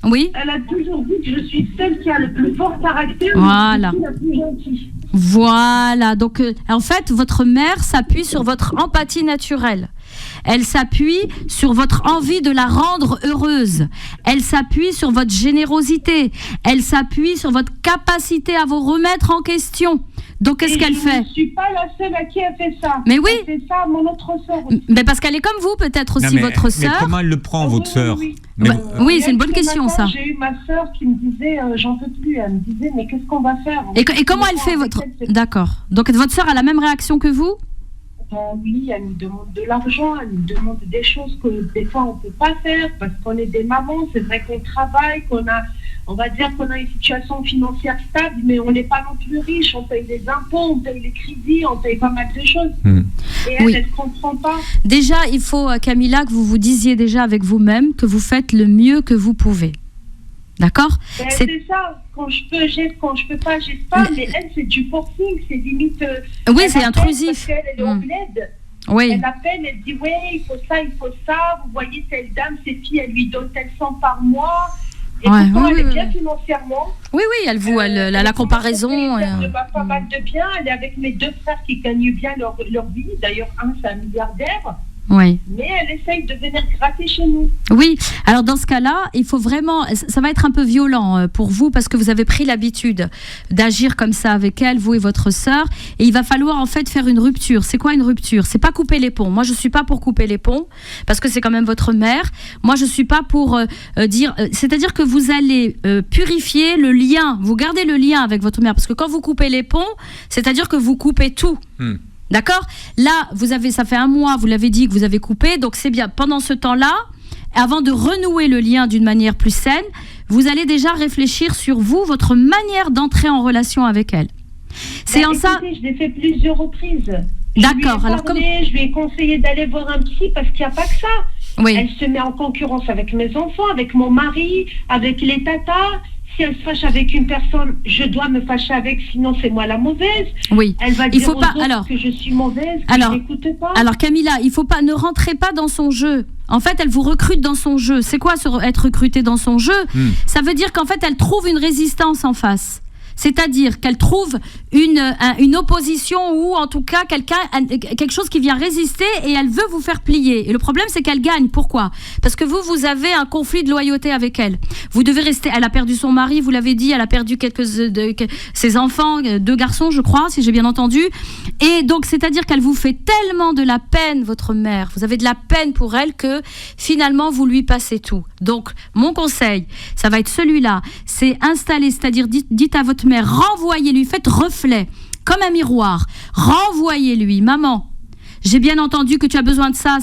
Oui. Elle a toujours dit que je suis celle qui a le plus fort caractère, voilà. Mais je suis la plus gentille. Voilà, donc en fait, votre mère s'appuie sur votre empathie naturelle. Elle s'appuie sur votre envie de la rendre heureuse. Elle s'appuie sur votre générosité. Elle s'appuie sur votre capacité à vous remettre en question. Donc, qu'est-ce qu'elle fait ? Je ne suis pas la seule à qui elle fait ça. Mais oui. Elle fait ça à mon autre sœur. Mais parce qu'elle est comme vous, peut-être aussi, votre sœur. Mais comment elle le prend, votre sœur ? Oui, c'est une bonne question, ça. J'ai eu ma sœur qui me disait, j'en peux plus. Elle me disait, mais qu'est-ce qu'on va faire ? Et comment elle fait, votre... D'accord. Donc, votre sœur a la même réaction que vous ? Oui, elle nous demande de l'argent, elle nous demande des choses que des fois on ne peut pas faire parce qu'on est des mamans. C'est vrai qu'on travaille, on va dire qu'on a une situation financière stable, mais on n'est pas non plus riche. On paye les impôts, on paye les crédits, on paye pas mal de choses. Et elle ne comprend pas. Déjà, il faut, Camilla, que vous vous disiez déjà avec vous-même que vous faites le mieux que vous pouvez. D'accord ? C'est ça. Quand je peux, j'aide. Quand je peux pas, j'aide pas. Mais elle, c'est du forcing. C'est limite. Oui, c'est intrusif. Parce qu'elle est au bled. Oui. Elle appelle, elle dit oui, il faut ça. Vous voyez, telle dame, cette fille, elle lui donne tel 100 par mois. Et pourtant, elle est bien financièrement. Oui, elle a la comparaison. Elle a pas mal de bien. Elle est avec mes 2 frères qui gagnent bien leur vie. D'ailleurs, un, c'est un milliardaire. Oui. Mais elle essaye de venir gratter chez nous. Oui, alors dans ce cas-là, il faut vraiment, ça va être un peu violent pour vous parce que vous avez pris l'habitude d'agir comme ça avec elle, vous et votre sœur, et il va falloir en fait faire une rupture. C'est quoi une rupture ? C'est pas couper les ponts. Moi, je suis pas pour couper les ponts parce que c'est quand même votre mère. Moi, je suis pas pour c'est-à-dire que vous allez purifier le lien, vous gardez le lien avec votre mère parce que quand vous coupez les ponts, c'est-à-dire que vous coupez tout. D'accord ? Là, ça fait 1 mois, vous l'avez dit que vous avez coupé, donc c'est bien. Pendant ce temps-là, avant de renouer le lien d'une manière plus saine, vous allez déjà réfléchir sur vous, votre manière d'entrer en relation avec elle. C'est en ça. Je l'ai fait plusieurs reprises. D'accord. Je lui ai conseillé d'aller voir un psy parce qu'il n'y a pas que ça. Oui. Elle se met en concurrence avec mes enfants, avec mon mari, avec les tatas. Si elle se fâche avec une personne, je dois me fâcher avec, sinon c'est moi la mauvaise. Oui. Elle va dire aux autres que je suis mauvaise, que je n'écoute pas. Alors Camilla, ne rentrez pas dans son jeu. En fait, elle vous recrute dans son jeu. C'est quoi être recrutée dans son jeu ? Ça veut dire qu'en fait, elle trouve une résistance en face. C'est-à-dire qu'elle trouve une opposition ou en tout cas quelque chose qui vient résister et elle veut vous faire plier. Et le problème, c'est qu'elle gagne. Pourquoi ? Parce que vous avez un conflit de loyauté avec elle. Vous devez rester. Elle a perdu son mari, vous l'avez dit. Elle a perdu ses enfants, 2 garçons, je crois, si j'ai bien entendu. Et donc, c'est-à-dire qu'elle vous fait tellement de la peine, votre mère. Vous avez de la peine pour elle que finalement, vous lui passez tout. Donc, mon conseil, ça va être celui-là. C'est installer, c'est-à-dire dites à votre mère, renvoyez-lui, faites reflet, comme un miroir. Renvoyez-lui, maman, j'ai bien entendu que tu as besoin de ça,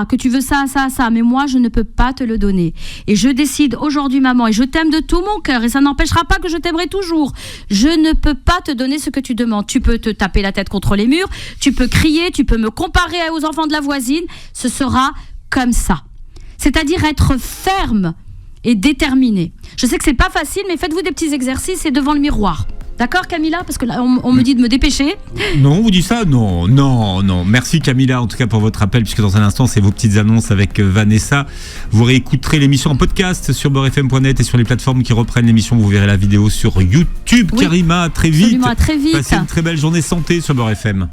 que tu veux ça, mais moi, je ne peux pas te le donner. Et je décide aujourd'hui, maman, et je t'aime de tout mon cœur, et ça n'empêchera pas que je t'aimerai toujours. Je ne peux pas te donner ce que tu demandes. Tu peux te taper la tête contre les murs, tu peux crier, tu peux me comparer aux enfants de la voisine. Ce sera comme ça. C'est-à-dire être ferme et déterminée. Je sais que c'est pas facile, mais faites-vous des petits exercices et devant le miroir. D'accord, Camilla ? Parce que là, on me dit de me dépêcher. Non, on vous dit ça ? Non. Merci Camilla, en tout cas pour votre appel, puisque dans un instant, c'est vos petites annonces avec Vanessa. Vous réécouterez l'émission en podcast sur beurrefm.net et sur les plateformes qui reprennent l'émission. Vous verrez la vidéo sur YouTube. Oui, Karima, à très vite. Absolument, à très vite. Passez une très belle journée santé sur Beurre FM.